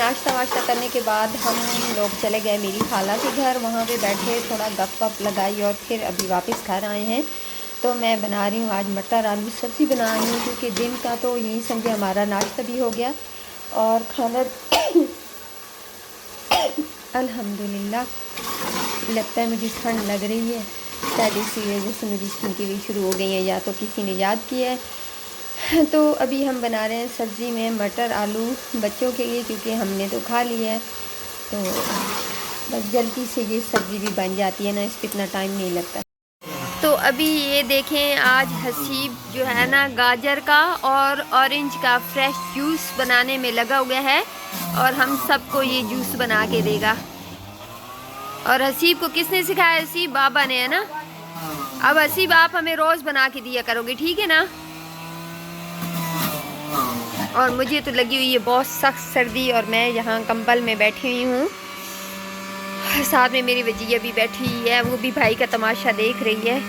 नाश्ता वाश्ता करने के बाद हम लोग चले गए मेरी खाला के घर। वहाँ पे बैठे थोड़ा गप वप लगाई और फिर अभी वापस घर आए हैं। तो मैं बना रही हूँ आज मटर आलू सब्ज़ी बना रही हूँ, क्योंकि दिन का तो यही समझे हमारा नाश्ता भी हो गया और खाना अल्हम्दुलिल्लाह। लगता है मुझे ठंड लग रही है, शायद इसी वजह से मुझे छींकें भी शुरू हो गई हैं, या तो किसी ने याद किया है। तो अभी हम बना रहे हैं सब्ज़ी में मटर आलू बच्चों के लिए, क्योंकि हमने तो खा लिया है। तो बस जल्दी से ये सब्ज़ी भी बन जाती है ना, इस पर इतना टाइम नहीं लगता। तो अभी ये देखें, आज हसीब जो है ना गाजर का और ऑरेंज का फ्रेश जूस बनाने में लगा हुआ है और हम सबको ये जूस बना के देगा। और हसीब को किसने सिखाया? हसीब बाबा ने, है ना। अब हसीब आप हमें रोज़ बना के दिया करोगे, ठीक है ना। और मुझे तो लगी हुई है बहुत सख्त सर्दी और मैं यहाँ कंबल में बैठी हुई हूँ। साथ में मेरी वजीया भी बैठी हुई है, वो भी भाई का तमाशा देख रही है।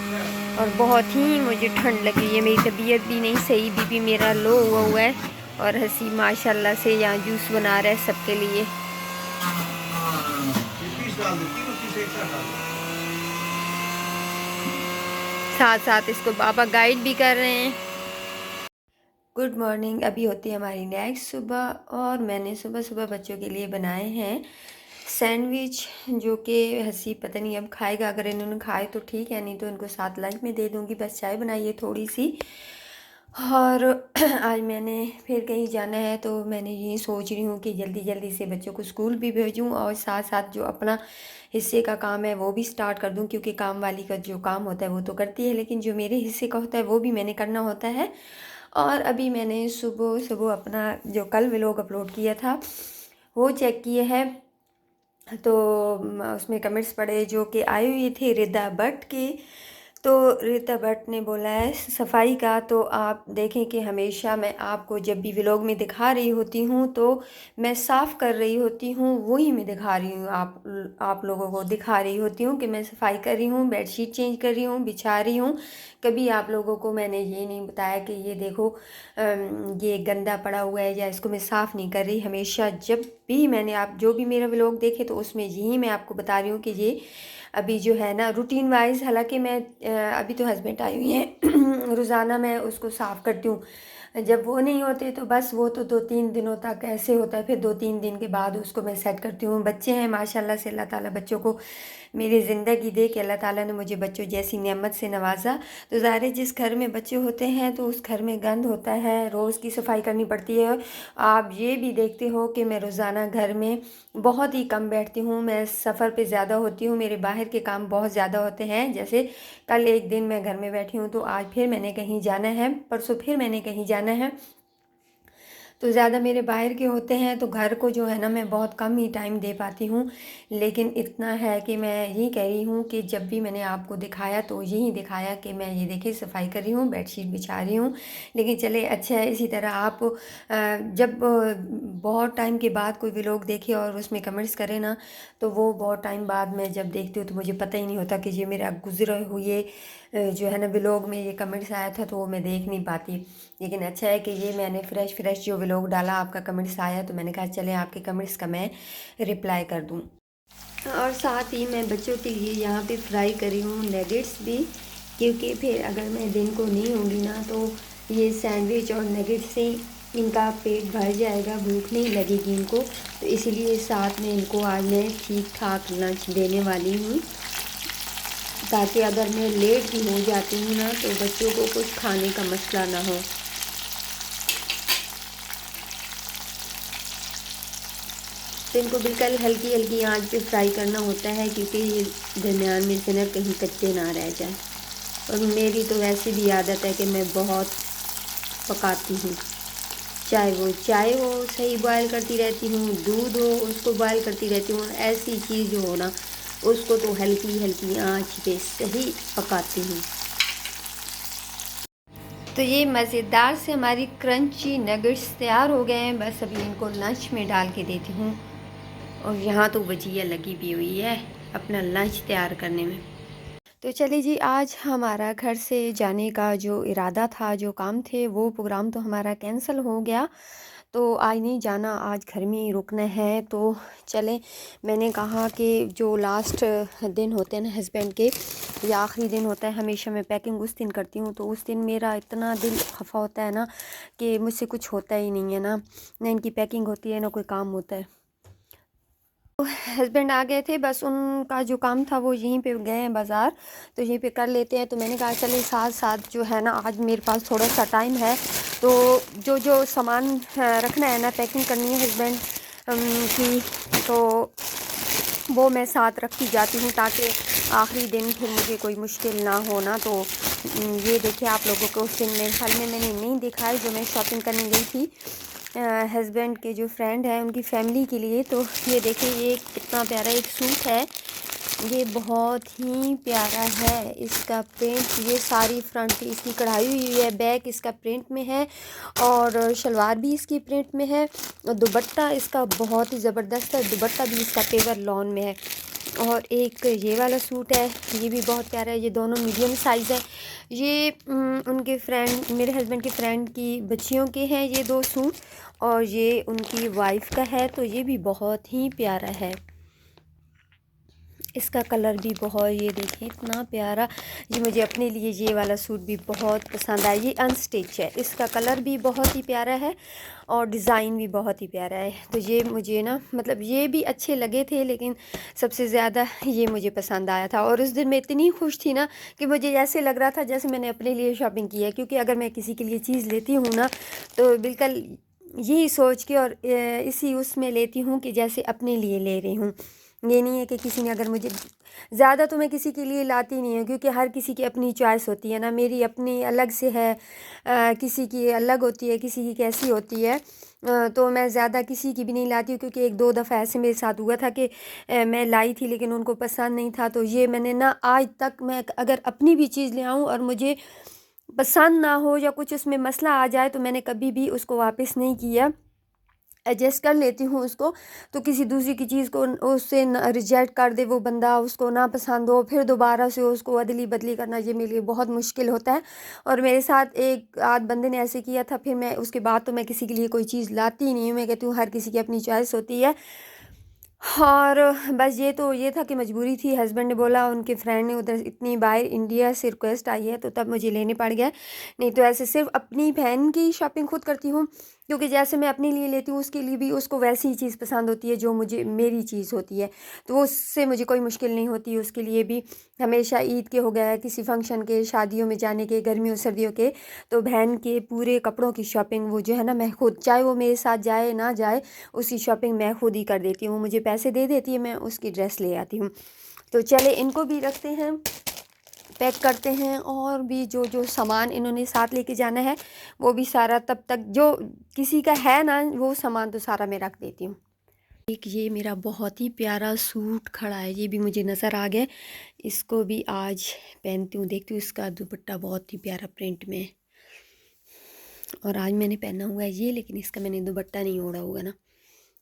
और बहुत ही मुझे ठंड लग रही है, मेरी तबीयत भी नहीं सही, बीपी मेरा लो हुआ है। और हसीब माशाल्लाह से यहाँ जूस बना रहा है सबके लिए। साथ साथ इसको बाबा गाइड भी कर रहे हैं। Good morning. अभी होती है हमारी नेक्स्ट सुबह और मैंने सुबह सुबह बच्चों के लिए बनाए हैं सैंडविच, जो कि हसीब पता नहीं अब खाएगा। अगर इन्होंने खाए तो ठीक है, नहीं तो इनको साथ लंच में दे दूँगी। बस चाय बनाई है थोड़ी सी। और आज मैंने फिर कहीं जाना है, तो मैंने यही सोच रही हूँ कि जल्दी जल्दी से बच्चों को स्कूल भी भेजूँ और साथ साथ जो अपना हिस्से का काम है वो भी स्टार्ट कर दूँ, क्योंकि काम वाली का जो काम होता है वो तो करती है, लेकिन जो मेरे हिस्से का होता है वो भी मैंने करना होता है। और अभी मैंने सुबह सुबह अपना जो कल व्लॉग अपलोड किया था वो चेक किए हैं, तो उसमें कमेंट्स पढ़े जो कि आए हुए थे रिदा भट्ट के। तो रिता भट्ट ने बोला है सफाई का, तो आप देखें कि हमेशा मैं आपको जब भी व्लॉग में दिखा रही होती हूँ तो मैं साफ़ कर रही होती हूँ, वही मैं दिखा रही हूँ, आप लोगों को दिखा रही होती हूँ कि मैं सफाई कर रही हूँ, बेडशीट चेंज कर रही हूँ, बिछा रही हूँ। कभी आप लोगों को मैंने ये नहीं बताया कि ये देखो ये गंदा पड़ा हुआ है या इसको मैं साफ़ नहीं कर रही। हमेशा जब भी मैंने आप जो भी मेरा व्लॉग देखे तो उसमें यही मैं आपको बता रही हूँ कि ये अभी जो है ना रूटीन वाइज, हालांकि मैं अभी तो हस्बैंड आई हुई हैं रोज़ाना मैं उसको साफ़ करती हूँ। जब वो नहीं होते तो बस वो तो 2-3 दिनों तक ऐसे होता है, फिर 2-3 दिन के बाद उसको मैं सेट करती हूँ। बच्चे हैं माशाल्लाह से, अल्लाह ताला बच्चों को मेरी ज़िंदगी दे कि अल्लाह ताला ने मुझे बच्चों जैसी नेमत से नवाजा। तो ज़ाहिर है जिस घर में बच्चे होते हैं तो उस घर में गंद होता है, रोज़ की सफाई करनी पड़ती है। आप ये भी देखते हो कि मैं रोज़ाना घर में बहुत ही कम बैठती हूँ, मैं सफ़र पे ज़्यादा होती हूँ, मेरे बाहर के काम बहुत ज़्यादा होते हैं। जैसे कल एक दिन मैं घर में बैठी हूँ, तो आज फिर मैंने कहीं जाना है, परसों फिर मैंने कहीं जाना है, तो ज़्यादा मेरे बाहर के होते हैं। तो घर को जो है ना मैं बहुत कम ही टाइम दे पाती हूँ। लेकिन इतना है कि मैं यही कह रही हूँ कि जब भी मैंने आपको दिखाया तो यही दिखाया कि मैं ये देखिए सफाई कर रही हूँ, बेडशीट बिछा रही हूँ। लेकिन चले अच्छा है, इसी तरह आप जब बहुत टाइम के बाद कोई व्लॉग देखे और उसमें कमेंट्स करें ना, तो वो बहुत टाइम बाद मैं जब देखती हूँ तो मुझे पता ही नहीं होता कि ये मेरा गुजरे हुए जो है ना व्लॉग में ये कमेंट्स आया था, तो वो मैं देख नहीं पाती। लेकिन अच्छा है कि ये मैंने फ्रेश जो व्लॉग डाला, आपका कमेंट्स आया, तो मैंने कहा चलें आपके कमेंट्स का मैं रिप्लाई कर दूं। और साथ ही मैं बच्चों के लिए यहाँ पे फ्राई करी हूँ नगेट्स भी, क्योंकि फिर अगर मैं दिन को नहीं होंगी ना तो ये सैंडविच और नगेट्स से इनका पेट भर जाएगा, भूख नहीं लगेगी इनको। तो इसीलिए साथ में इनको आज मैं ठीक ठाक लंच देने वाली हूँ, ताकि अगर मैं लेट भी हो जाती हूँ ना तो बच्चों को कुछ खाने का मसला ना हो। तो इनको बिल्कुल हल्की हल्की आंच पे फ्राई करना होता है, क्योंकि ये दरमियान में से ना कहीं कच्चे ना रह जाए। और मेरी तो वैसे भी आदत है कि मैं बहुत पकाती हूँ, चाहे वो सही बॉयल करती रहती हूँ, दूध हो उसको बॉयल करती रहती हूँ, ऐसी चीज़ हो ना उसको तो हल्की हल्की आंच पे सही पकाती हूँ। तो ये मज़ेदार से हमारी क्रंची नगेट्स तैयार हो गए हैं। बस अभी इनको लंच में डाल के देती हूँ। और यहाँ तो वजिया लगी भी हुई है अपना लंच तैयार करने में। तो चलिए जी, आज हमारा घर से जाने का जो इरादा था, जो काम थे, वो प्रोग्राम तो हमारा कैंसिल हो गया। तो आज नहीं जाना, आज घर में ही रुकना है। तो चलें, मैंने कहा कि जो लास्ट दिन होते हैं ना हस्बैंड के, या आखिरी दिन होता है, हमेशा मैं पैकिंग उस दिन करती हूँ। तो उस दिन मेरा इतना दिल खफा होता है ना कि मुझसे कुछ होता ही नहीं है ना इनकी पैकिंग होती है, ना कोई काम होता है। हस्बैंड आ गए थे, बस उनका जो काम था वो यहीं पे गए हैं बाज़ार, तो यहीं पे कर लेते हैं। तो मैंने कहा चले साथ साथ जो है ना, आज मेरे पास थोड़ा सा टाइम है, तो जो जो सामान रखना है ना, पैकिंग करनी है हस्बैंड की, तो वो मैं साथ रखती जाती हूँ, ताकि आखिरी दिन फिर मुझे कोई मुश्किल ना हो ना। तो ये देखिए, आप लोगों को उस दिन मेरे ख्याल में मैंने नहीं देखा है, जो मैं शॉपिंग करने गई थी हस्बैंड के जो फ्रेंड है उनकी फैमिली के लिए। तो ये देखिए, ये कितना प्यारा एक सूट है, ये बहुत ही प्यारा है। इसका प्रिंट, ये सारी फ्रंट की इसकी कढ़ाई हुई है, बैक इसका प्रिंट में है, और शलवार भी इसकी प्रिंट में है, और दुपट्टा इसका बहुत ही ज़बरदस्त है, दुपट्टा भी इसका पेवर लॉन में है। और एक ये वाला सूट है, ये भी बहुत प्यारा है, ये दोनों मीडियम साइज़ है। ये उनके फ्रेंड, मेरे हस्बैंड के फ्रेंड की बच्चियों के हैं ये दो सूट, और ये उनकी वाइफ का है, तो ये भी बहुत ही प्यारा है। इसका कलर भी बहुत, ये देखिए इतना प्यारा, ये मुझे अपने लिए ये वाला सूट भी बहुत पसंद आया। ये अनस्टिच है, इसका कलर भी बहुत ही प्यारा है, और डिज़ाइन भी बहुत ही प्यारा है। तो ये मुझे ना, मतलब ये भी अच्छे लगे थे, लेकिन सबसे ज़्यादा ये मुझे पसंद आया था। और उस दिन मैं इतनी खुश थी ना कि मुझे ऐसे लग रहा था जैसे मैंने अपने लिए शॉपिंग की है। क्योंकि अगर मैं किसी के लिए चीज़ लेती हूँ ना, तो बिल्कुल यही सोच के और इसी उसमें लेती हूँ कि जैसे अपने लिए ले रही हूँ। ये नहीं है कि किसी ने अगर मुझे, ज़्यादा तो मैं किसी के लिए लाती नहीं हूँ, क्योंकि हर किसी की अपनी चॉइस होती है ना, मेरी अपनी अलग से है, किसी की अलग होती है, किसी की कैसी होती है। तो मैं ज़्यादा किसी की भी नहीं लाती हूँ, क्योंकि एक दो दफ़ा ऐसे मेरे साथ हुआ था कि मैं लाई थी लेकिन उनको पसंद नहीं था। तो ये मैंने ना, आज तक मैं अगर अपनी भी चीज़ ले आऊँ और मुझे पसंद ना हो या कुछ उसमें मसला आ जाए, तो मैंने कभी भी उसको वापस नहीं किया, एडजस्ट कर लेती हूँ उसको। तो किसी दूसरी की चीज़ को उससे रिजेक्ट कर दे वो बंदा, उसको ना पसंद हो, फिर दोबारा से उसको अदली बदली करना, ये मेरे लिए बहुत मुश्किल होता है। और मेरे साथ एक आध बंदे ने ऐसे किया था, फिर मैं उसके बाद तो मैं किसी के लिए कोई चीज़ लाती ही नहीं हूँ। मैं कहती हूँ हर किसी की अपनी चॉइस होती है। और बस ये तो ये था कि मजबूरी थी, हस्बैंड ने बोला, उनके फ्रेंड ने उधर इतनी बाहर इंडिया से रिक्वेस्ट आई है, तो तब मुझे लेने पड़ गया। नहीं तो ऐसे सिर्फ अपनी बहन की शॉपिंग खुद करती हूँ, क्योंकि जैसे मैं अपने लिए लेती हूँ, उसके लिए भी उसको वैसी ही चीज़ पसंद होती है जो मुझे मेरी चीज़ होती है। तो उससे मुझे कोई मुश्किल नहीं होती। उसके लिए भी हमेशा ईद के हो गया, किसी फंक्शन के, शादियों में जाने के, गर्मियों सर्दियों के, तो बहन के पूरे कपड़ों की शॉपिंग वो जो है ना, मैं खुद, चाहे वो मेरे साथ जाए ना जाए, उसकी शॉपिंग मैं खुद ही कर देती हूँ। मुझे पैसे दे देती है, मैं उसकी ड्रेस ले आती हूँ। तो चले, इनको भी रखते हैं, पैक करते हैं, और भी जो जो सामान इन्होंने साथ लेके जाना है वो भी सारा, तब तक जो किसी का है ना वो सामान तो सारा मैं रख देती हूँ। एक ये मेरा बहुत ही प्यारा सूट खड़ा है, ये भी मुझे नज़र आ गया, इसको भी आज पहनती हूँ, देखती हूँ। इसका दुपट्टा बहुत ही प्यारा प्रिंट में है, और आज मैंने पहना हुआ है ये, लेकिन इसका मैंने दुपट्टा नहीं ओढ़ा हुआ ना,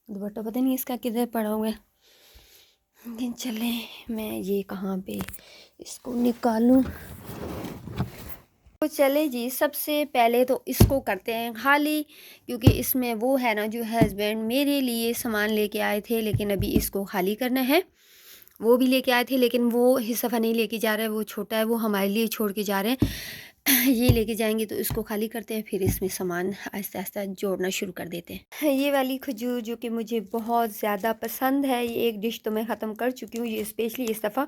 दुपट्टा पता नहीं इसका किधर पड़ा हुआ है। लेकिन चले, मैं ये कहाँ पे इसको निकालूं। तो चले जी, सबसे पहले तो इसको करते हैं खाली, क्योंकि इसमें वो है ना, जो हस्बैंड मेरे लिए सामान लेके आए थे, लेकिन अभी इसको खाली करना है। वो भी लेके आए थे, लेकिन वो हिस्सा नहीं लेके जा रहे हैं, वो छोटा है, वो हमारे लिए छोड़ के जा रहे हैं। ये लेके जाएंगे, तो इसको खाली करते हैं, फिर इसमें सामान आहिस्ता आहिस्ता जोड़ना शुरू कर देते हैं। ये वाली खजूर जो कि मुझे बहुत ज़्यादा पसंद है, ये एक डिश तो मैं ख़त्म कर चुकी हूँ। ये स्पेशली इस दफ़ा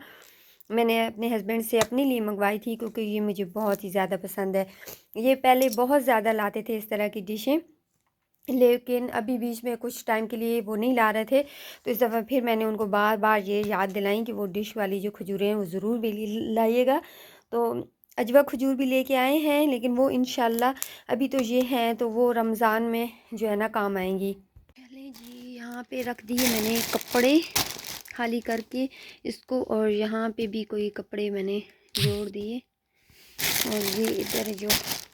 मैंने अपने हस्बैंड से अपने लिए मंगवाई थी, क्योंकि ये मुझे बहुत ही ज़्यादा पसंद है। ये पहले बहुत ज़्यादा लाते थे इस तरह की डिशें, लेकिन अभी बीच में कुछ टाइम के लिए वो नहीं ला रहे थे। तो इस दफ़ा फिर मैंने उनको बार बार ये याद दिलाई कि वो डिश वाली जो खजूरें हैं वो ज़रूर भी लाइएगा। तो अजवा खजूर भी लेके आए हैं, लेकिन वो इंशाल्लाह, अभी तो ये हैं, तो वो रमज़ान में जो है ना काम आएंगी। पहले जी यहाँ पे रख दिए मैंने कपड़े खाली करके इसको, और यहाँ पे भी कोई कपड़े मैंने जोड़ दिए। और ये इधर जो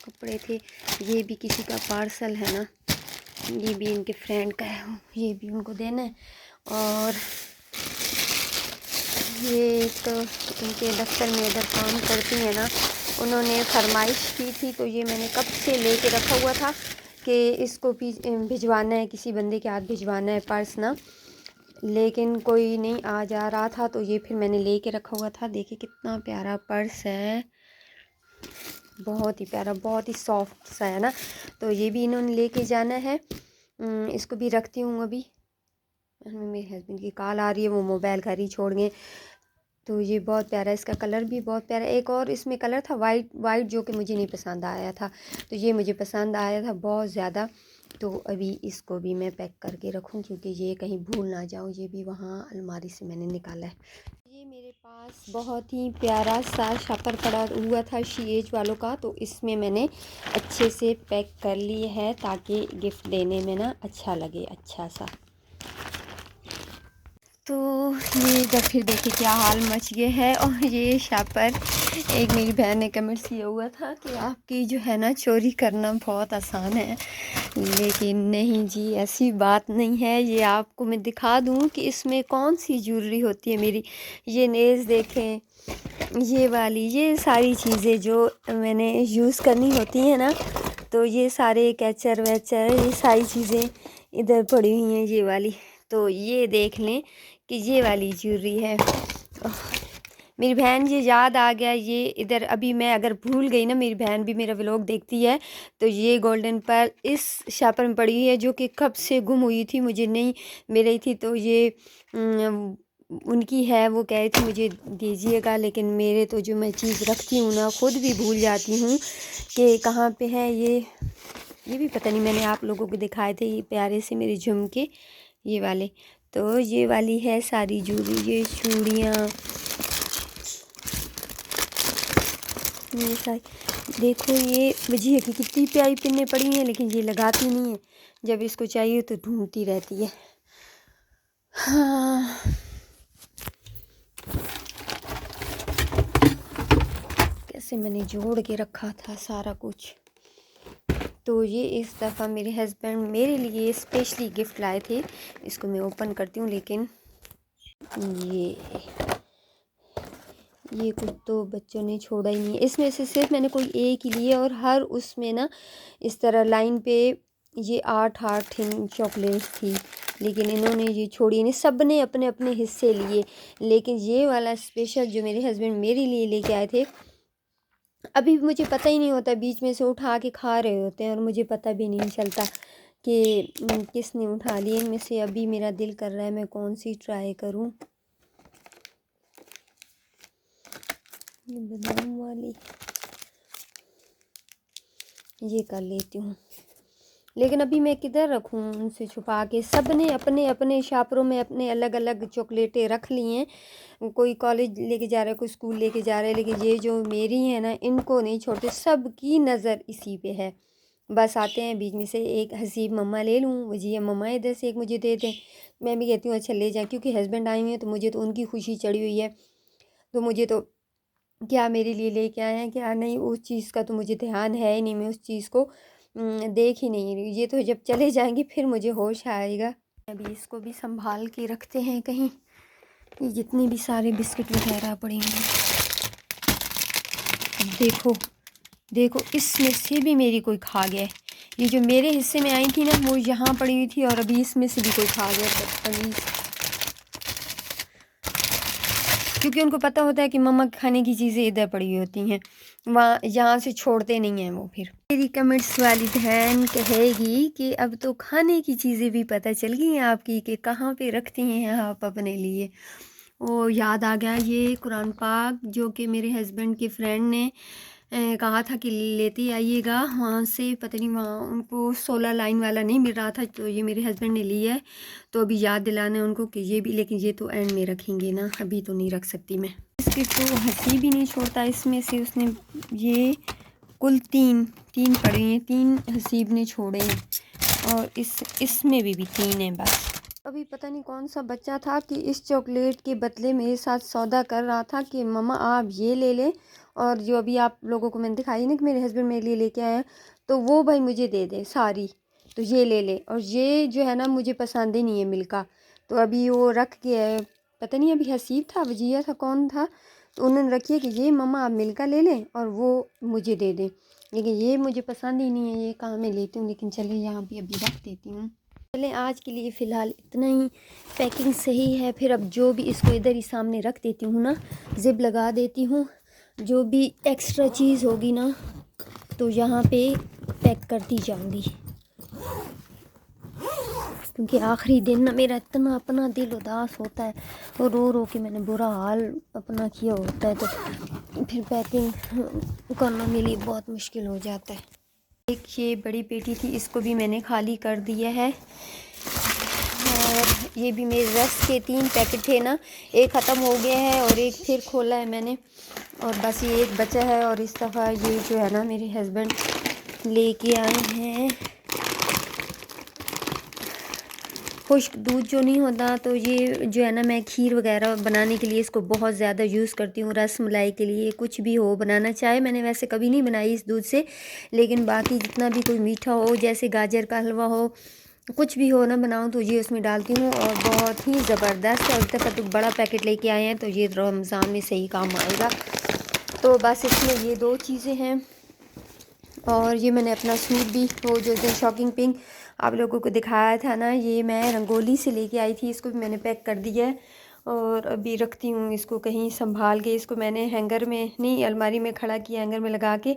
कपड़े थे, ये भी किसी का पार्सल है ना, ये भी इनके फ्रेंड का है, ये भी उनको देना है। और ये तो उनके दफ्तर में इधर काम करती हैं ना, उन्होंने फरमाइश की थी, तो ये मैंने कब से लेके रखा हुआ था कि इसको भिजवाना है, किसी बंदे के हाथ भिजवाना है पर्स ना, लेकिन कोई नहीं आ जा रहा था, तो ये फिर मैंने लेके रखा हुआ था। देखिए कितना प्यारा पर्स है, बहुत ही प्यारा, बहुत ही सॉफ्ट सा है ना। तो ये भी इन्होंने लेके जाना है। इसको भी रखती हूँ अभी। मेरे हस्बैंड की कॉल आ रही है, वो मोबाइल घर ही छोड़ गए। तो ये बहुत प्यारा है, इसका कलर भी बहुत प्यारा है। एक और इसमें कलर था वाइट वाइट, जो कि मुझे नहीं पसंद आया था, तो ये मुझे पसंद आया था बहुत ज़्यादा। तो अभी इसको भी मैं पैक करके रखूँ, क्योंकि ये कहीं भूल ना जाऊँ। ये भी वहाँ अलमारी से मैंने निकाला है। ये मेरे पास बहुत ही प्यारा सा शॉपर पड़ा हुआ था शी-एज वालों का, तो इसमें मैंने अच्छे से पैक कर लिए है, ताकि गिफ्ट देने में ना अच्छा लगे, अच्छा सा। तो ये जब फिर देखिए क्या हाल मच गया है। और ये शॉपर, एक मेरी बहन ने कमेंट किया हुआ था कि आपकी जो है ना चोरी करना बहुत आसान है, लेकिन नहीं जी, ऐसी बात नहीं है। ये आपको मैं दिखा दूँ कि इसमें कौन सी ज्वेलरी होती है मेरी। ये नेल्स देखें, ये वाली, ये सारी चीज़ें जो मैंने यूज़ करनी होती हैं ना, तो ये सारे कैचर वैचर, ये सारी चीज़ें इधर पड़ी हुई हैं, ये वाली। तो ये देख लें कि ये वाली ज्वेलरी है। मेरी बहन, ये याद आ गया, ये इधर अभी मैं अगर भूल गई ना, मेरी बहन भी मेरा व्लॉग देखती है, तो ये गोल्डन पर्ल इस शॉपर में पड़ी हुई है, जो कि कब से गुम हुई थी, मुझे नहीं मिल रही थी। तो ये उनकी है, वो कह रही थी मुझे दीजिएगा, लेकिन मेरे तो जो मैं चीज़ रखती हूँ ना, खुद भी भूल जाती हूँ कि कहाँ पे है। ये भी पता नहीं, मैंने आप लोगों को दिखाए थे ये प्यारे से मेरे झुमके, ये वाले। तो ये वाली है सारी ज्वेलरी, ये चूड़ियाँ, ये सारी देखो। ये वजीर की कितनी प्यारी पिन्ने पड़ी हैं, लेकिन ये लगाती नहीं है, जब इसको चाहिए तो ढूंढती रहती है। हाँ, कैसे मैंने जोड़ के रखा था सारा कुछ। तो ये इस दफ़ा मेरे हस्बैंड मेरे लिए स्पेशली गिफ्ट लाए थे। इसको मैं ओपन करती हूँ, लेकिन ये कुछ तो बच्चों ने छोड़ा ही नहीं है। इसमें से सिर्फ मैंने कोई एक ही लिए, और हर उसमें ना इस तरह लाइन पे ये 8-8 चॉकलेट्स थी, लेकिन इन्होंने ये छोड़ी नहीं। सब ने अपने अपने हिस्से लिए, लेकिन ये वाला स्पेशल जो मेरे हस्बैंड मेरे लिए लेके आए थे, अभी मुझे पता ही नहीं होता, बीच में से उठा के खा रहे होते हैं और मुझे पता भी नहीं चलता कि किसने उठा लिए इनमें से। अभी मेरा दिल कर रहा है मैं कौन सी ट्राई करूं। ये बादाम वाली, ये कर लेती हूँ, लेकिन अभी मैं किधर रखूँ उनसे छुपा के। सब ने अपने अपने शापरों में अपने अलग अलग चॉकलेटें रख ली हैं। कोई कॉलेज लेके जा रहा है, कोई स्कूल लेके जा रहा है, लेकिन ये जो मेरी है ना, इनको नहीं छोड़ते, सब की नज़र इसी पे है। बस आते हैं बीच में से एक हसीब मम्मा ले लूँ, जी मम्मा इधर से एक मुझे दे दें। मैं भी कहती हूँ अच्छा ले जाएँ, क्योंकि हस्बैंड आए हुए हैं, तो मुझे तो उनकी खुशी चढ़ी हुई है। तो मुझे तो क्या मेरे लिए लेके आए हैं क्या नहीं, उस चीज़ का तो मुझे ध्यान है ही नहीं, मैं उस चीज़ को देख ही नहीं रही। ये तो जब चले जाएंगे फिर मुझे होश आएगा। अभी इसको भी संभाल के रखते हैं कहीं। ये जितने भी सारे बिस्किट वगैरह पड़े हैं, देखो देखो, इसमें से भी मेरी कोई खा गया है। ये जो मेरे हिस्से में आई थी ना, वो यहाँ पड़ी हुई थी, और अभी इसमें से भी कोई खा गया, बदतमीज़। क्योंकि उनको पता होता है कि मम्मा खाने की चीज़ें इधर पड़ी हुई होती हैं, वहाँ यहाँ से छोड़ते नहीं हैं वो। फिर मेरी कमेंट्स वाली बहन कहेगी कि अब तो खाने की चीज़ें भी पता चल गई हैं आपकी कि कहाँ पे रखती हैं आप अपने लिए। ओ याद आ गया, ये कुरान पाक जो कि मेरे हस्बैंड के फ्रेंड ने कहा था कि लेते आइएगा वहाँ से, पता नहीं वहाँ उनको 16 लाइन वाला नहीं मिल रहा था, तो ये मेरे हस्बैंड ने लिया है। तो अभी याद दिलाना है उनको कि ये भी, लेकिन ये तो एंड में रखेंगे ना, अभी तो नहीं रख सकती मैं। इसके तो हंसी भी नहीं छोड़ता, इसमें से उसने ये कुल तीन तीन पड़े हैं, 3 हसीब ने छोड़े हैं, और इसमें भी 3 हैं बस। अभी पता नहीं कौन सा बच्चा था कि इस चॉकलेट के बदले मेरे साथ सौदा कर रहा था कि मम्मा आप ये ले लें, और जो अभी आप लोगों को मैंने दिखाई ना कि मेरे हस्बैंड मेरे लिए लेके आए हैं, तो वो भाई मुझे दे दे सारी, तो ये ले ले। और ये जो है ना मुझे पसंद ही नहीं है मिल्का, तो अभी वो रख के है पता नहीं अभी हसीब था, वजिया था, कौन था, तो उन्होंने रखी है कि ये मम्मा आप मिलकर ले लें और वो मुझे दे दें, लेकिन ये मुझे पसंद ही नहीं है, ये कहाँ मैं लेती हूँ। लेकिन चले यहाँ पे अभी रख देती हूँ। चले आज के लिए फ़िलहाल इतना ही, पैकिंग सही है। फिर अब जो भी इसको इधर ही सामने रख देती हूँ ना, ज़िप लगा देती हूँ। जो भी एक्स्ट्रा चीज़ होगी ना तो यहाँ पे पैक करती जाऊँगी, क्योंकि आखिरी दिन ना मेरा इतना अपना दिल उदास होता है और रो रो के मैंने बुरा हाल अपना किया होता है, तो फिर पैकिंग करना मेरे लिए बहुत मुश्किल हो जाता है। एक ये बड़ी पेटी थी, इसको भी मैंने खाली कर दिया है। और ये भी मेरे रस के 3 पैकेट थे ना, एक ख़त्म हो गया है और एक फिर खोला है मैंने, और बस ये एक बचा है। और इस दफ़ा ये जो है ना मेरे हस्बैंड लेके आए हैं खुश्क दूध जो नहीं होता, तो ये जो है ना मैं खीर वगैरह बनाने के लिए इसको बहुत ज़्यादा यूज़ करती हूँ। रस मलाई के लिए, कुछ भी हो बनाना, चाहे मैंने वैसे कभी नहीं बनाई इस दूध से, लेकिन बाकी जितना भी कोई मीठा हो, जैसे गाजर का हलवा हो, कुछ भी हो ना बनाऊँ तो ये उसमें डालती हूँ और बहुत ही ज़बरदस्त। और तक तो बड़ा पैकेट लेके आए हैं, तो ये रमज़ान में सही काम आएगा। तो बस इसमें ये 2 चीज़ें हैं। और ये मैंने अपना सूट भी, वो जो शॉकिंग पिंक आप लोगों को दिखाया था ना, ये मैं रंगोली से लेके आई थी, इसको भी मैंने पैक कर दिया है। और अभी रखती हूँ इसको कहीं संभाल के। इसको मैंने हैंगर में नहीं, अलमारी में खड़ा किया, हैंगर में लगा के,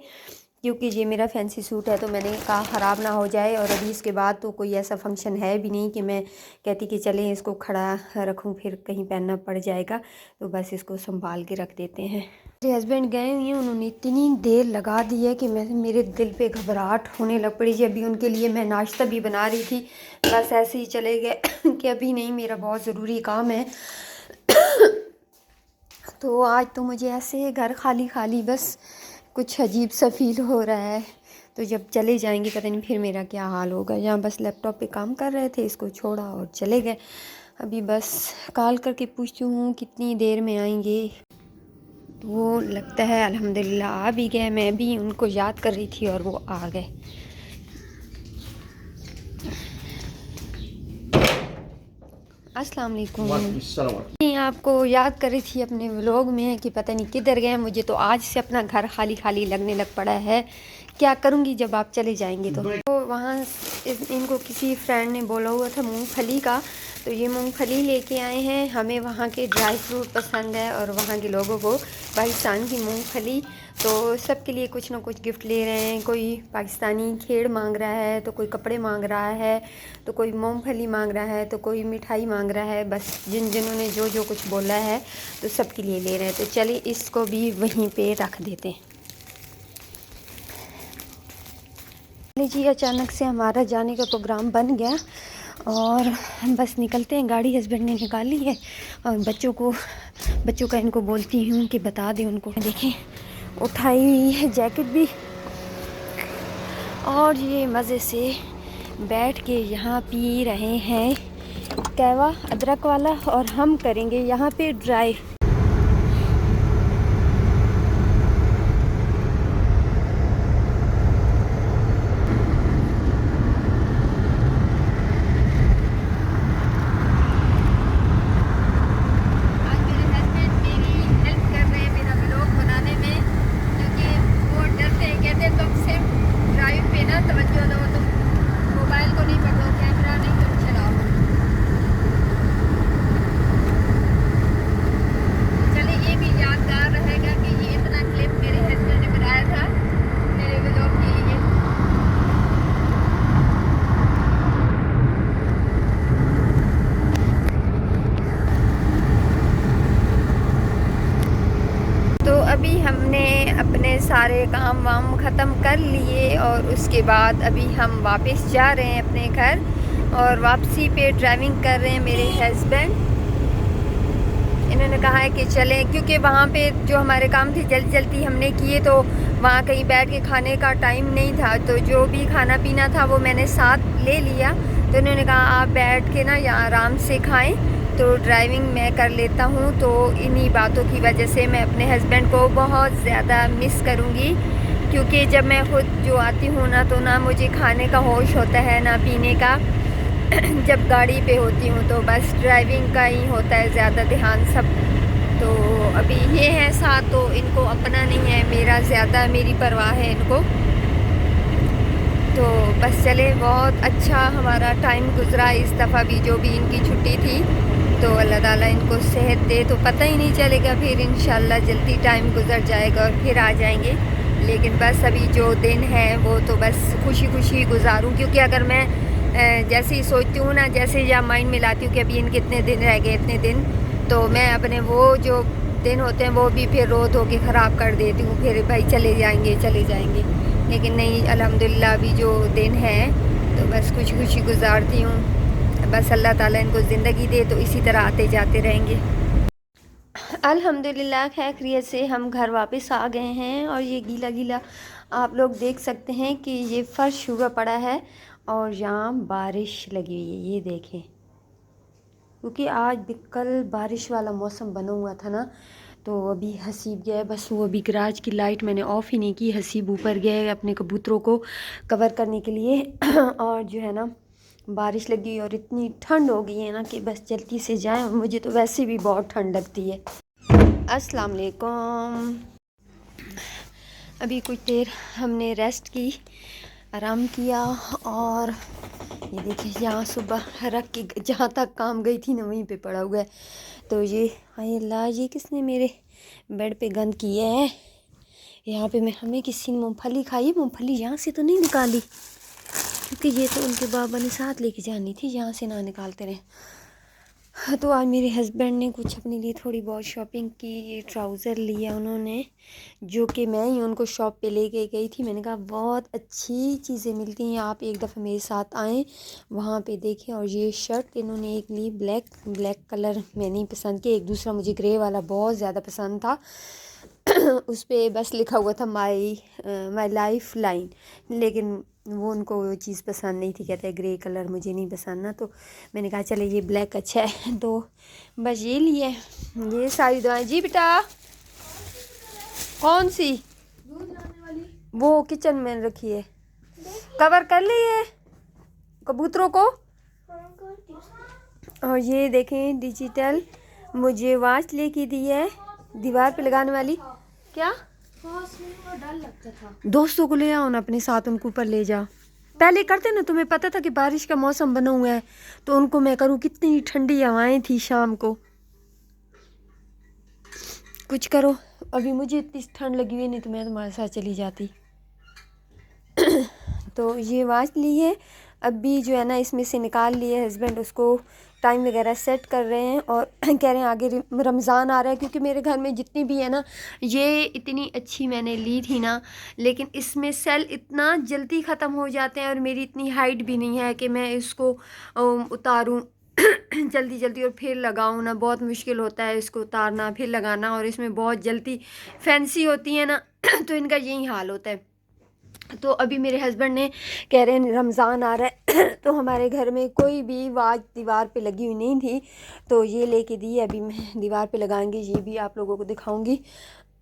क्योंकि ये मेरा फैंसी सूट है, तो मैंने कहा ख़राब ना हो जाए। और अभी इसके बाद तो कोई ऐसा फंक्शन है भी नहीं कि मैं कहती कि चलें इसको खड़ा रखूं, फिर कहीं पहनना पड़ जाएगा, तो बस इसको संभाल के रख देते हैं। मेरे हस्बैंड गए हुए हैं, उन्होंने इतनी देर लगा दी है कि मेरे दिल पे घबराहट होने लग पड़ी जी। अभी उनके लिए मैं नाश्ता भी बना रही थी, बस ऐसे ही चले गए कि अभी नहीं, मेरा बहुत ज़रूरी काम है। तो आज तो मुझे ऐसे घर खाली खाली बस कुछ अजीब सा फील हो रहा है। तो जब चले जाएंगे पता नहीं फिर मेरा क्या हाल होगा। यहाँ बस लैपटॉप पे काम कर रहे थे, इसको छोड़ा और चले गए। अभी बस कॉल करके पूछती हूँ कितनी देर में आएंगे, तो वो लगता है अल्हम्दुलिल्लाह आ भी गए। मैं भी उनको याद कर रही थी और वो आ गए। अस्सलाम वालेकुम। मैं आपको याद कर रही थी अपने व्लॉग में कि पता नहीं किधर गए। मुझे तो आज से अपना घर खाली खाली लगने लग पड़ा है। क्या करूँगी जब आप चले जाएंगे। तो वहाँ इनको किसी फ्रेंड ने बोला हुआ था मूंगफली का, तो ये मूंगफली लेके आए हैं। हमें वहाँ के ड्राई फ्रूट पसंद है और वहाँ के लोगों को पाकिस्तान की मूंगफली, तो सबके लिए कुछ ना कुछ गिफ्ट ले रहे हैं। कोई पाकिस्तानी खेड़ मांग रहा है, तो कोई कपड़े मांग रहा है, तो कोई मूंगफली मांग रहा है, तो कोई मिठाई मांग रहा है। बस जिन्होंने जो कुछ बोला है तो सबके लिए ले रहे हैं। तो चलिए इसको भी वहीं पे रख देते हैं। जी अचानक से हमारा जाने का प्रोग्राम बन गया और बस निकलते हैं। गाड़ी हस्बैंड ने निकाली है और बच्चों का इनको बोलती हूँ कि बता दें उनको। देखें उठाई हुई है जैकेट भी, और ये मज़े से बैठ के यहाँ पी रहे हैं कहवा अदरक वाला, और हम करेंगे यहाँ पे ड्राइव। अभी हमने अपने सारे काम वाम ख़त्म कर लिए और उसके बाद अभी हम वापस जा रहे हैं अपने घर, और वापसी पे ड्राइविंग कर रहे हैं मेरे हस्बैंड। इन्होंने कहा है कि चलें, क्योंकि वहाँ पे जो हमारे काम थे जल्दी जल्दी हमने किए, तो वहाँ कहीं बैठ के खाने का टाइम नहीं था। तो जो भी खाना पीना था वो मैंने साथ ले लिया। तो इन्होंने कहा आप बैठ के ना यहाँ आराम से खाएं, तो ड्राइविंग मैं कर लेता हूँ। तो इन्हीं बातों की वजह से मैं अपने हस्बैंड को बहुत ज़्यादा मिस करूँगी, क्योंकि जब मैं खुद जो आती हूँ ना, तो ना मुझे खाने का होश होता है ना पीने का। जब गाड़ी पे होती हूँ तो बस ड्राइविंग का ही होता है ज़्यादा ध्यान सब। तो अभी ये है साथ, तो इनको अपना नहीं है, मेरा ज़्यादा मेरी परवाह है इनको। तो बस चले, बहुत अच्छा हमारा टाइम गुज़रा इस दफ़ा भी, जो भी इनकी छुट्टी थी। तो अल्लाह ताला इनको सेहत दे तो पता ही नहीं चलेगा, फिर इंशाल्लाह जल्दी टाइम गुज़र जाएगा और फिर आ जाएंगे। लेकिन बस अभी जो दिन है वो तो बस खुशी खुशी गुजारूँ, क्योंकि अगर मैं जैसे ही सोचती हूँ ना, जैसे या माइंड में लाती हूँ कि अभी इनके इतने दिन रह गए, इतने दिन, तो मैं अपने वो जो दिन होते हैं वो भी फिर रो धो के ख़राब कर देती हूँ, फिर भाई चले जाएंगे चले जाएंगे। लेकिन नहीं, अल्हम्दुलिल्लाह अभी जो दिन है तो बस खुशी खुशी गुजारती हूँ। बस अल्लाह ताला इनको ज़िंदगी दे तो इसी तरह आते जाते रहेंगे। अल्हम्दुलिल्लाह खैरियत से हम घर वापस आ गए हैं। और ये गीला गीला आप लोग देख सकते हैं कि ये फर्श हुआ पड़ा है और यहाँ बारिश लगी हुई है, ये देखें। क्योंकि आज कल बारिश वाला मौसम बना हुआ था ना, तो अभी हसीब गया है, बस वो अभी गराज की लाइट मैंने ऑफ़ ही नहीं की। हसीब ऊपर गया है अपने कबूतरों को कवर करने के लिए और जो है ना बारिश लगी और इतनी ठंड हो गई है ना कि बस जल्दी से जाएं। मुझे तो वैसे भी बहुत ठंड लगती है। अस्सलाम वालेकुम। अभी कुछ देर हमने रेस्ट की, आराम किया और ये देखिए यहाँ सुबह रख के जहाँ तक काम गई थी ना वहीं पे पड़ा हुआ है। तो ये हाय अल्लाह, ये किसने मेरे बेड पे गंद किया है। यहाँ पे हमें किसी ने मूँगफली खाई, मूँगफली यहाँ से तो नहीं निकाली, क्योंकि ये तो उनके बाबा ने साथ लेके जानी थी, यहाँ से ना निकालते रहे। तो आज मेरे हस्बैंड ने कुछ अपने लिए थोड़ी बहुत शॉपिंग की। ये ट्राउज़र लिया उन्होंने, जो कि मैं ही उनको शॉप पे लेके गई थी। मैंने कहा बहुत अच्छी चीज़ें मिलती हैं, आप एक दफ़ा मेरे साथ आएँ, वहाँ पे देखें। और ये शर्ट इन्होंने एक ली, ब्लैक कलर मैं नहीं पसंद किया, एक दूसरा मुझे ग्रे वाला बहुत ज़्यादा पसंद था उस पर बस लिखा हुआ था माई लाइफ लाइन, लेकिन वो उनको वो चीज़ पसंद नहीं थी। कहते ग्रे कलर मुझे नहीं पसंद ना, तो मैंने कहा चले ये ब्लैक अच्छा है तो बस ये लिए। ये सारी दवाएं जी बेटा। कौन सी? दूध लाने वाली वो किचन में रखी है, कवर कर लिए कबूतरों को। और ये देखें डिजिटल मुझे वॉच लेके दी है, दीवार पे लगाने वाली। क्या डर लगता था। दोस्तों को ले आओ ना अपने साथ, उनको ऊपर ले जाओ। पहले करते ना, तुम्हें पता था कि बारिश का मौसम बना हुआ है तो उनको मैं करूँ। कितनी ठंडी हवाएं थी शाम को। कुछ करो, अभी मुझे इतनी ठंड लगी हुई, नहीं तो मैं तुम्हारे साथ चली जाती तो ये वॉच ली है, अभी जो है ना इसमें से निकाल लिए। हस्बैंड उसको टाइम वगैरह सेट कर रहे हैं और कह रहे हैं आगे रमज़ान आ रहा है, क्योंकि मेरे घर में जितनी भी है ना, ये इतनी अच्छी मैंने ली थी ना, लेकिन इसमें सेल इतना जल्दी ख़त्म हो जाते हैं और मेरी इतनी हाइट भी नहीं है कि मैं इसको उतारूँ जल्दी जल्दी और फिर लगाऊँ ना। बहुत मुश्किल होता है इसको उतारना फिर लगाना, और इसमें बहुत जल्दी फैंसी होती है ना तो इनका यही हाल होता है। तो अभी मेरे हस्बैंड ने कह रहे हैं रमज़ान आ रहा है तो हमारे घर में कोई भी वाच दीवार पे लगी हुई नहीं थी, तो ये लेके दी, अभी मैं दीवार पे लगाएंगे, ये भी आप लोगों को दिखाऊंगी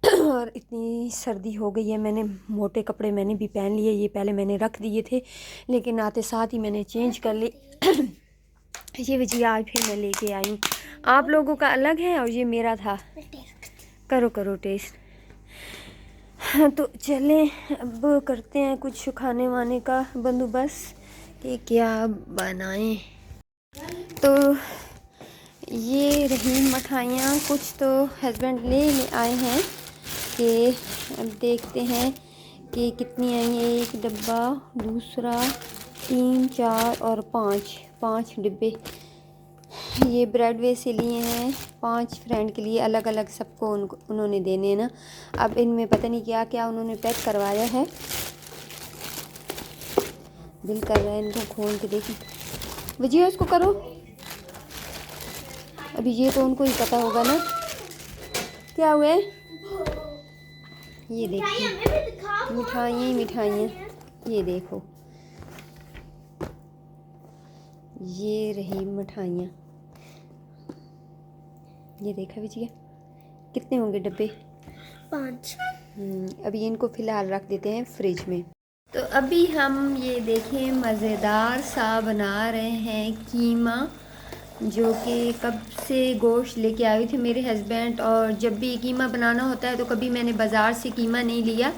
और इतनी सर्दी हो गई है, मैंने मोटे कपड़े मैंने भी पहन लिए। ये पहले मैंने रख दिए थे, लेकिन आते साथ ही मैंने चेंज कर ली ये वजह आज फिर मैं लेके आई हूँ। आप लोगों का अलग है और ये मेरा था। करो करो टेस्ट। हाँ तो चलें, अब करते हैं कुछ खाने वाने का बंदोबस्त कि क्या बनाएं। तो ये रही मिठाइयाँ, कुछ तो हस्बैंड ले आए हैं कि अब देखते हैं कि कितनी आई हैं। एक डब्बा, दूसरा, 3, 4 और 5 डिब्बे। ये ब्रेड वे से लिए हैं 5 फ्रेंड के लिए, अलग अलग सबको उन्होंने देने हैं ना। अब इनमें पता नहीं क्या क्या उन्होंने पैक करवाया है, दिल कर रहा है इनको खोल के देखें। वजिए उसको करो, अभी ये तो उनको ही पता होगा ना क्या हुआ है। ये देखिए मिठाइयाँ मिठाइयाँ, ये देखो ये रही मिठाइयाँ, ये देखा विजय कितने होंगे डब्बे? 5। अभी इनको फ़िलहाल रख देते हैं फ्रिज में। तो अभी हम ये देखें मज़ेदार सा बना रहे हैं कीमा, जो कि कब से गोश्त लेके आई थी मेरे हस्बैंड। और जब भी कीमा बनाना होता है तो कभी मैंने बाज़ार से कीमा नहीं लिया,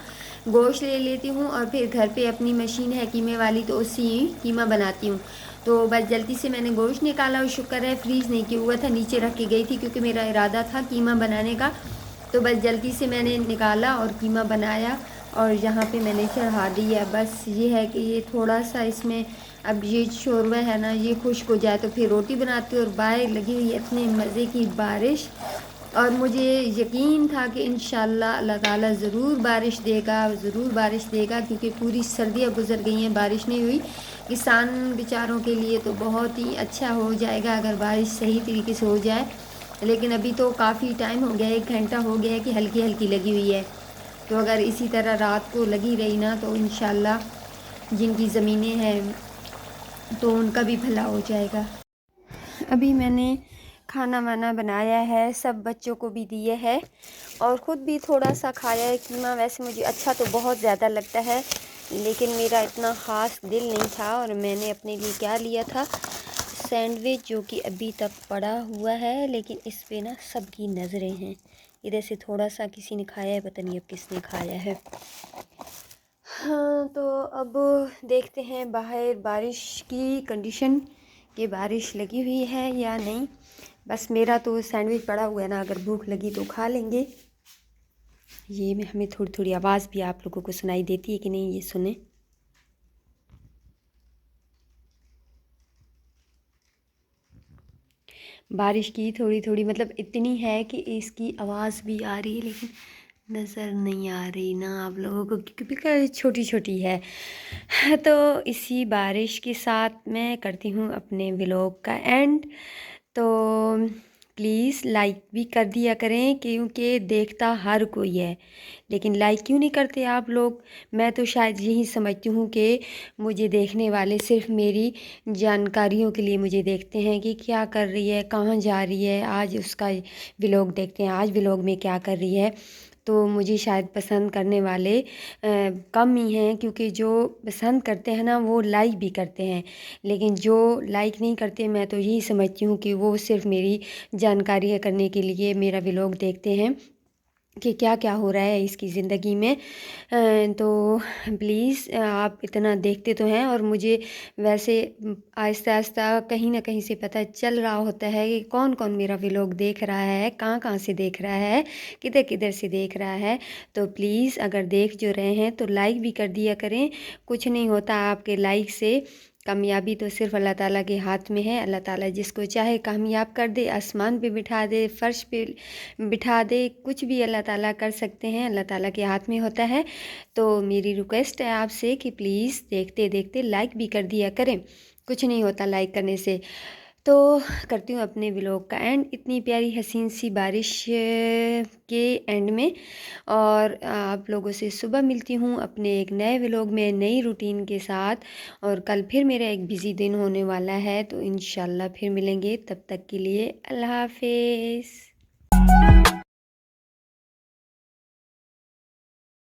गोश्त ले लेती हूँ और फिर घर पे अपनी मशीन है कीमे वाली, तो उससे ही कीमा बनाती हूँ। तो बस जल्दी से मैंने गोश्त निकाला और शुक्र है फ्रीज़ नहीं किया हुआ था, नीचे रख के गई थी क्योंकि मेरा इरादा था कीमा बनाने का। तो बस जल्दी से मैंने निकाला और कीमा बनाया और यहाँ पे मैंने चढ़ा दिया। बस ये है कि ये थोड़ा सा इसमें अब ये शोरबा है ना, ये खुश्क हो जाए तो फिर रोटी बनाती हूँ। और बाहर लगी हुई है इतने मज़े की बारिश, और मुझे यकीन था कि इंशाल्लाह अल्लाह ताला ज़रूर बारिश देगा, ज़रूर बारिश देगा, क्योंकि पूरी सर्दियाँ गुजर गई हैं, बारिश नहीं हुई। किसान बेचारों के लिए तो बहुत ही अच्छा हो जाएगा अगर बारिश सही तरीके से हो जाए। लेकिन अभी तो काफ़ी टाइम हो गया, 1 घंटा हो गया है कि हल्की हल्की लगी हुई है। तो अगर इसी तरह रात को लगी रही ना तो इंशाल्लाह जिनकी ज़मीनें हैं तो उनका भी भला हो जाएगा। अभी मैंने खाना वाना बनाया है, सब बच्चों को भी दिए है और ख़ुद भी थोड़ा सा खाया है कीमा। वैसे मुझे अच्छा तो बहुत ज़्यादा लगता है, लेकिन मेरा इतना ख़ास दिल नहीं था। और मैंने अपने लिए क्या लिया था, सैंडविच, जो कि अभी तक पड़ा हुआ है, लेकिन इस पे ना सबकी नज़रें हैं। इधर से थोड़ा सा किसी ने खाया है, पता नहीं अब किसने खाया है। हाँ, तो अब देखते हैं बाहर बारिश की कंडीशन, कि बारिश लगी हुई है या नहीं। बस मेरा तो सैंडविच पड़ा हुआ है ना, अगर भूख लगी तो खा लेंगे। ये में हमें थोड़ी थोड़ी आवाज़ भी आप लोगों को सुनाई देती है कि नहीं, ये सुने। बारिश की थोड़ी थोड़ी मतलब इतनी है कि इसकी आवाज़ भी आ रही है, लेकिन नज़र नहीं आ रही ना आप लोगों को, क्योंकि छोटी छोटी है। तो इसी बारिश के साथ मैं करती हूँ अपने व्लॉग का एंड। तो प्लीज़ लाइक भी कर दिया करें, क्योंकि देखता हर कोई है, लेकिन लाइक क्यों नहीं करते आप लोग। मैं तो शायद यही समझती हूँ कि मुझे देखने वाले सिर्फ मेरी जानकारियों के लिए मुझे देखते हैं कि क्या कर रही है, कहाँ जा रही है, आज उसका व्लॉग देखते हैं, आज व्लॉग में क्या कर रही है। तो मुझे शायद पसंद करने वाले कम ही हैं, क्योंकि जो पसंद करते हैं ना वो लाइक भी करते हैं, लेकिन जो लाइक नहीं करते मैं तो यही समझती हूँ कि वो सिर्फ मेरी जानकारियाँ करने के लिए मेरा व्लॉग देखते हैं कि क्या क्या हो रहा है इसकी ज़िंदगी में। तो प्लीज़ आप इतना देखते तो हैं, और मुझे वैसे आहिस्ता आहिस्ता कहीं ना कहीं से पता चल रहा होता है कि कौन कौन मेरा व्लॉग देख रहा है, कहाँ कहाँ से देख रहा है, किधर किधर से देख रहा है। तो प्लीज़ अगर देख जो रहे हैं तो लाइक भी कर दिया करें। कुछ नहीं होता आपके लाइक से, कामयाबी तो सिर्फ अल्लाह ताला के हाथ में है। अल्लाह ताला जिसको चाहे कामयाब कर दे, आसमान पे बिठा दे, फर्श पे बिठा दे, कुछ भी अल्लाह ताला कर सकते हैं, अल्लाह ताला के हाथ में होता है। तो मेरी रिक्वेस्ट है आपसे कि प्लीज़ देखते देखते लाइक भी कर दिया करें, कुछ नहीं होता लाइक करने से। तो करती हूँ अपने व्लॉग का एंड इतनी प्यारी हसीन सी बारिश के एंड में, और आप लोगों से सुबह मिलती हूँ अपने एक नए व्लॉग में, नई रूटीन के साथ। और कल फिर मेरा एक बिज़ी दिन होने वाला है, तो इंशाल्लाह फिर मिलेंगे। तब तक के लिए अल्लाह हाफिज़।